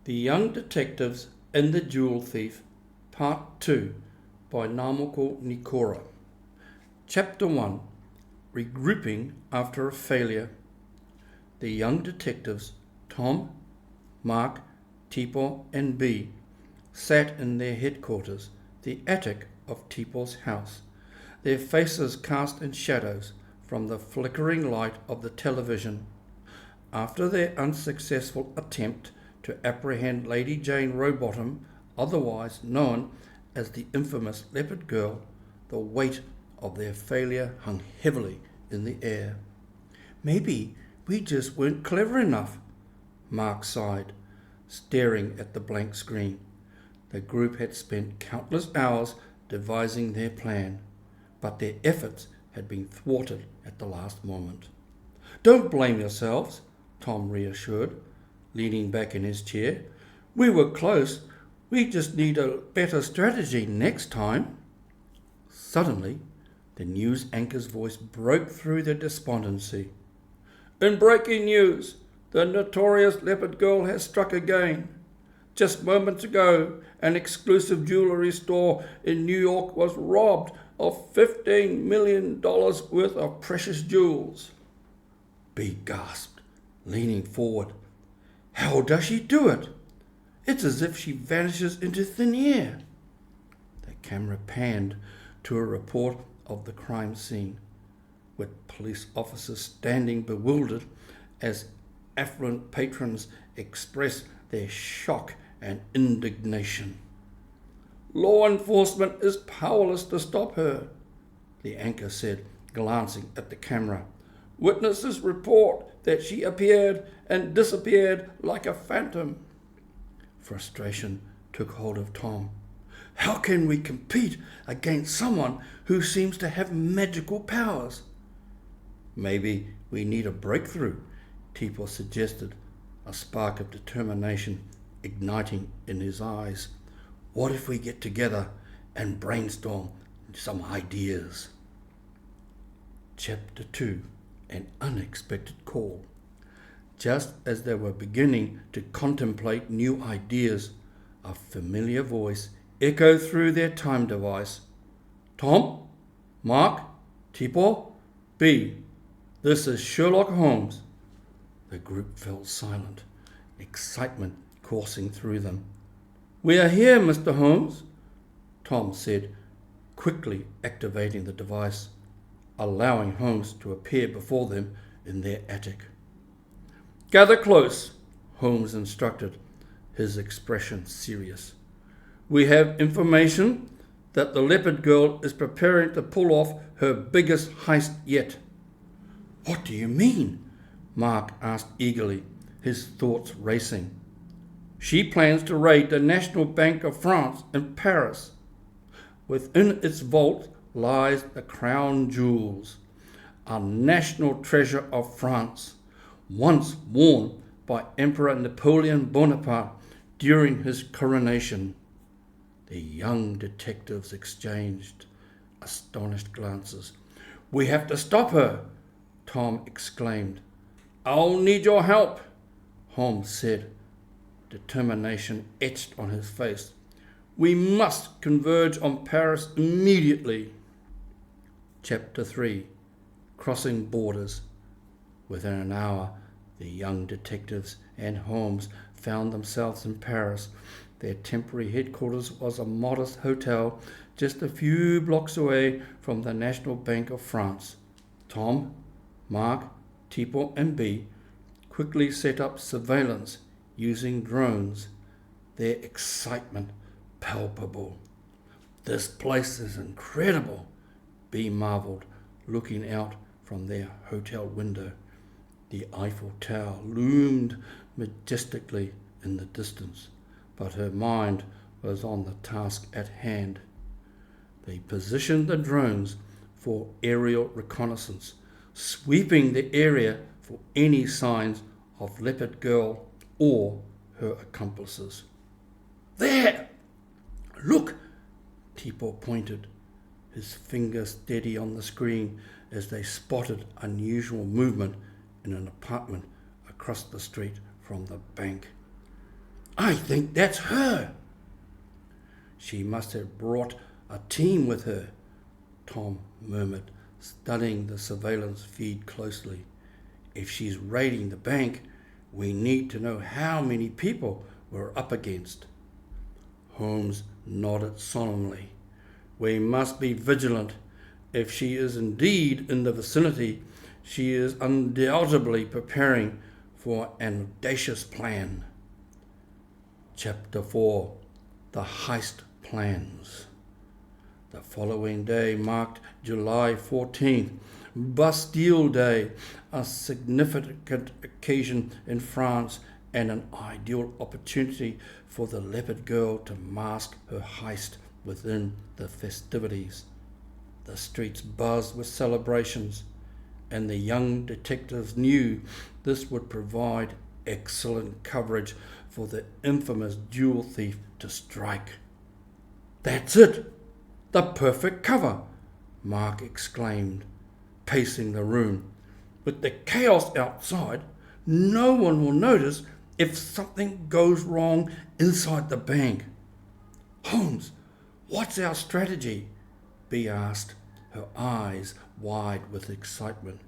The Young Detectives and the Jewel Thief, Part 2, by Ngamoko Nikora. Chapter 1, Regrouping After a Failure. The young detectives, Tom, Mark, Tipo and Bee, sat in their headquarters, the attic of Tipo's house, their faces cast in shadows from the flickering light of the television. After their unsuccessful attempt to apprehend Lady Jane Rowbottom, otherwise known as the infamous Leopard Girl, the weight of their failure hung heavily in the air. "Maybe we just weren't clever enough," Mark sighed, staring at the blank screen. The group had spent countless hours devising their plan, but their efforts had been thwarted at the last moment. "Don't blame yourselves," Tom reassured, leaning back in his chair. "We were close. We just need a better strategy next time." Suddenly, the news anchor's voice broke through the despondency. "In breaking news, the notorious Leopard Girl has struck again. Just moments ago, an exclusive jewellery store in New York was robbed of $15 million worth of precious jewels." Bee gasped, leaning forward. "How does she do it? It's as if she vanishes into thin air." The camera panned to a report of the crime scene, with police officers standing bewildered as affluent patrons expressed their shock and indignation. "Law enforcement is powerless to stop her," the anchor said, glancing at the camera. "Witnesses report that she appeared and disappeared like a phantom." Frustration took hold of Tom. "How can we compete against someone who seems to have magical powers?" "Maybe we need a breakthrough," Tipo suggested, a spark of determination igniting in his eyes. "What if we get together and brainstorm some ideas?" Chapter 2, An Unexpected Call. Just as they were beginning to contemplate new ideas, a familiar voice echoed through their time device. "Tom, Mark, Tipo, Bee, this is Sherlock Holmes." The group fell silent, excitement coursing through them. "We are here, Mr. Holmes," Tom said, quickly activating the device, allowing Holmes to appear before them in their attic. "Gather close," Holmes instructed, his expression serious. "We have information that the Leopard Girl is preparing to pull off her biggest heist yet." "What do you mean?" Mark asked eagerly, his thoughts racing. "She plans to raid the National Bank of France in Paris. Within its vault lies the crown jewels, a national treasure of France, once worn by Emperor Napoleon Bonaparte during his coronation." The young detectives exchanged astonished glances. "We have to stop her," Tom exclaimed. "I'll need your help," Holmes said, determination etched on his face. "We must converge on Paris immediately." Chapter 3, Crossing Borders. Within an hour, the young detectives and Holmes found themselves in Paris. Their temporary headquarters was a modest hotel just a few blocks away from the National Bank of France. Tom, Mark, Tipo and Bee quickly set up surveillance using drones, their excitement palpable. "This place is incredible," Bee marveled, looking out from their hotel window. The Eiffel Tower loomed majestically in the distance, but her mind was on the task at hand. They positioned the drones for aerial reconnaissance, sweeping the area for any signs of Leopard Girl or her accomplices. "There! Look!" Tipo pointed, his finger steady on the screen as they spotted unusual movement in an apartment across the street from the bank. I think that's her." "She must have brought a team with her," Tom murmured, studying the surveillance feed closely. "If she's raiding the bank, we need to know how many people we're up against." Holmes nodded solemnly. "We must be vigilant. If she is indeed in the vicinity, she is undoubtedly preparing for an audacious plan." Chapter 4. The Heist Plans. The following day marked July 14th, Bastille Day, a significant occasion in France and an ideal opportunity for the Leopard Girl to mask her heist within the festivities. The streets buzzed with celebrations, and the young detectives knew this would provide excellent coverage for the infamous jewel thief to strike. "That's it! The perfect cover!" Mark exclaimed, pacing the room. "With the chaos outside, no one will notice if something goes wrong inside the bank." "Holmes, what's our strategy?" Bee asked, her eyes wide with excitement.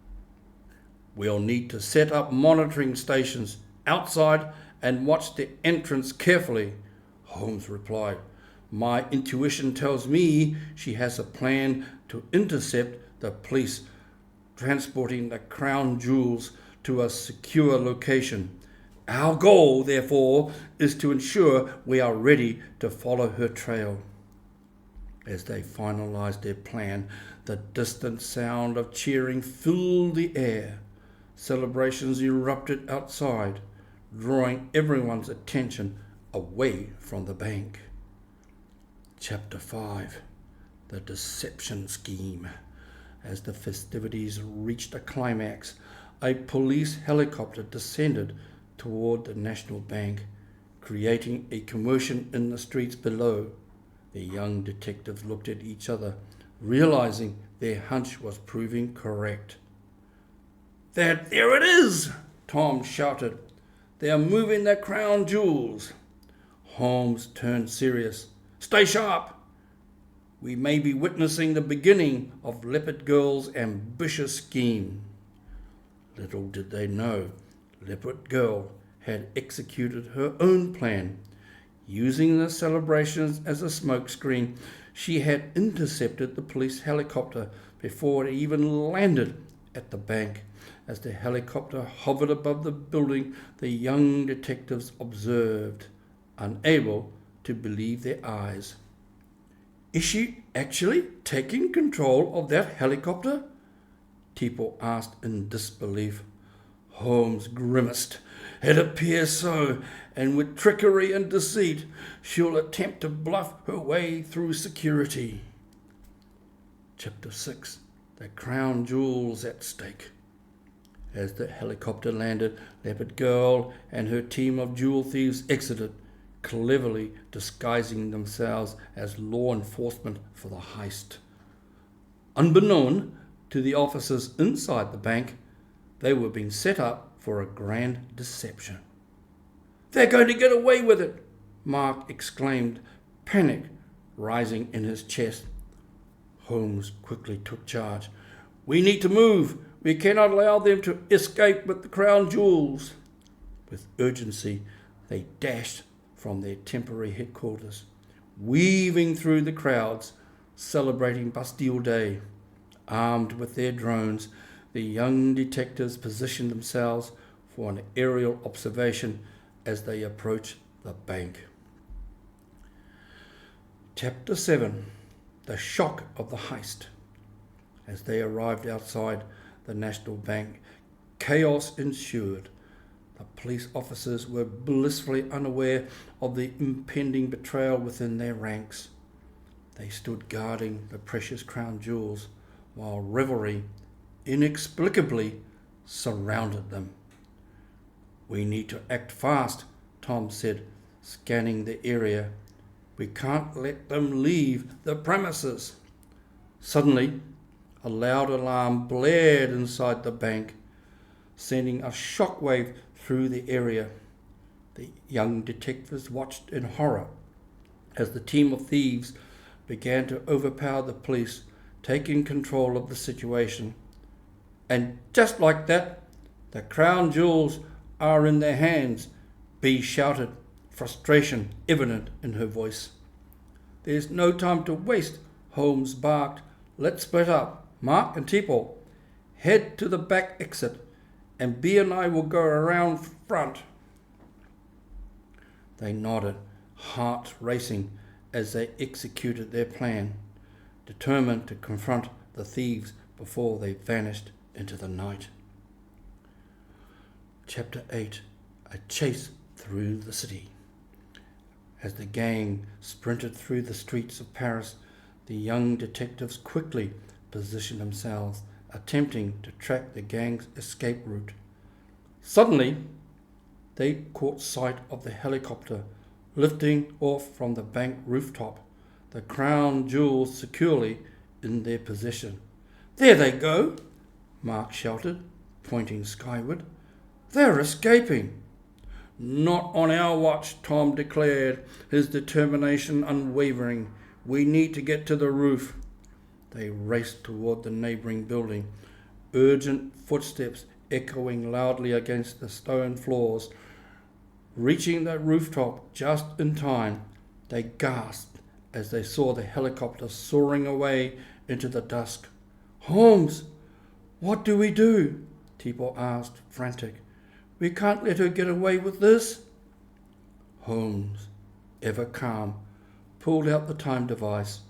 "We'll need to set up monitoring stations outside and watch the entrance carefully," Holmes replied. "My intuition tells me she has a plan to intercept the police transporting the crown jewels to a secure location. Our goal, therefore, is to ensure we are ready to follow her trail." As they finalized their plan, the distant sound of cheering filled the air. Celebrations erupted outside, drawing everyone's attention away from the bank. Chapter 5. The Deception Scheme. As the festivities reached a climax, a police helicopter descended toward the National Bank, creating a commotion in the streets below. The young detectives looked at each other, realizing their hunch was proving correct. There it is!" Tom shouted. "They are moving their crown jewels." Holmes turned serious. "Stay sharp! We may be witnessing the beginning of Leopard Girl's ambitious scheme." Little did they know, Leopard Girl had executed her own plan. Using the celebrations as a smokescreen, she had intercepted the police helicopter before it even landed at the bank. As the helicopter hovered above the building, the young detectives observed, unable to believe their eyes. "Is she actually taking control of that helicopter?" Tipo asked in disbelief. Holmes grimaced. "It appears so, and with trickery and deceit, she'll attempt to bluff her way through security." Chapter 6. The Crown Jewels at Stake. As the helicopter landed, Leopard Girl and her team of jewel thieves exited, cleverly disguising themselves as law enforcement for the heist. Unbeknown to the officers inside the bank, they were being set up for a grand deception. "They're going to get away with it!" Mark exclaimed, panic rising in his chest. Holmes quickly took charge. "We need to move. We cannot allow them to escape with the crown jewels." With urgency, they dashed from their temporary headquarters, weaving through the crowds, celebrating Bastille Day. Armed with their drones, the young detectives positioned themselves for an aerial observation as they approached the bank. Chapter 7. The Shock of the Heist. As they arrived outside the National Bank, chaos ensued. The police officers were blissfully unaware of the impending betrayal within their ranks. They stood guarding the precious crown jewels, while revelry inexplicably surrounded them. "We need to act fast," Tom said, scanning the area. "We can't let them leave the premises." Suddenly, a loud alarm blared inside the bank, sending a shockwave through the area. The young detectives watched in horror as the team of thieves began to overpower the police, taking control of the situation. And just like that, the crown jewels are in their hands, Bee shouted, frustration evident in her voice. There's no time to waste, Holmes barked. Let's split up. Mark and Tipo, head to the back exit, and Bee and I will go around front. They nodded, hearts racing as they executed their plan, determined to confront the thieves before they vanished into the night. Chapter 8. A chase through the city. As the gang sprinted through the streets of Paris, the young detectives quickly positioned themselves, attempting to track the gang's escape route. Suddenly, they caught sight of the helicopter lifting off from the bank rooftop, the crown jewels securely in their possession. There they go, Mark shouted, pointing skyward. They're escaping. Not on our watch, Tom declared, his determination unwavering. We need to get to the roof. They raced toward the neighbouring building, urgent footsteps echoing loudly against the stone floors. Reaching the rooftop just in time, they gasped as they saw the helicopter soaring away into the dusk. Holmes, what do we do? Tipo asked, frantic. We can't let her get away with this. Holmes, ever calm, pulled out the time device.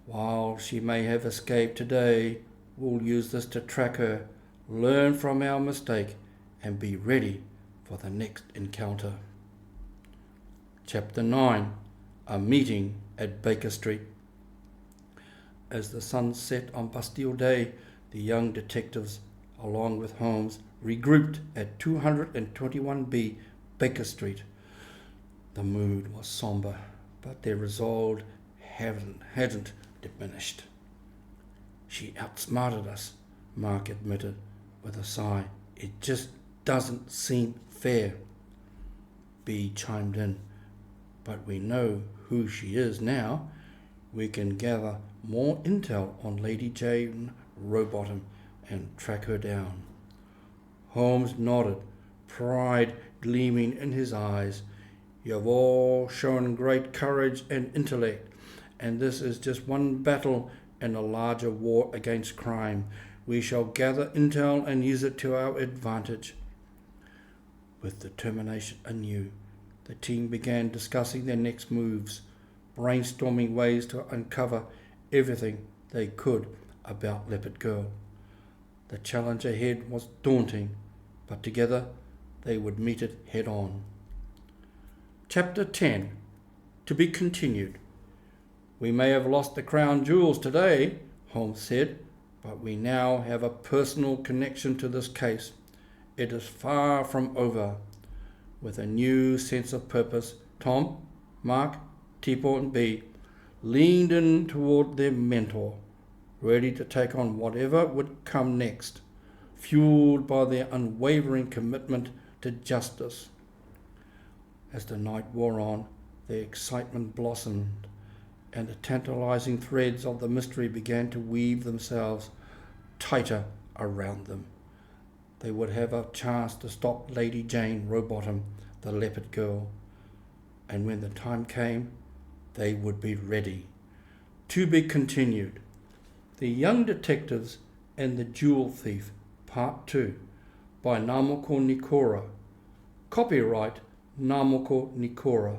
While she may have escaped today, we'll use this to track her, learn from our mistake, and be ready for the next encounter. Chapter 9. A meeting at Baker Street. As the sun set on Bastille Day, the young detectives, along with Holmes, regrouped at 221B Baker Street. The mood was sombre, but their resolve hadn't diminished. She outsmarted us, Mark admitted with a sigh. It just doesn't seem fair. Bee chimed in. But we know who she is now. We can gather more intel on Lady Jane Rowbottom and track her down. Holmes nodded, pride gleaming in his eyes. You have all shown great courage and intellect, and this is just one battle in a larger war against crime. We shall gather intel and use it to our advantage. With determination anew, the team began discussing their next moves, brainstorming ways to uncover everything they could about Leopard Girl. The challenge ahead was daunting, but together they would meet it head on. Chapter 10. To be continued. We may have lost the crown jewels today, Holmes said, but we now have a personal connection to this case. It is far from over. With a new sense of purpose, Tom, Mark, Tipo and Bee leaned in toward their mentor, ready to take on whatever would come next, fueled by their unwavering commitment to justice. As the night wore on, their excitement blossomed, and the tantalizing threads of the mystery began to weave themselves tighter around them. They would have a chance to stop Lady Jane Rowbottom, the Leopard Girl, and when the time came, they would be ready. To be continued. The Young Detectives and the Jewel Thief, Part 2, by Ngamoko Nikora. Copyright Ngamoko Nikora.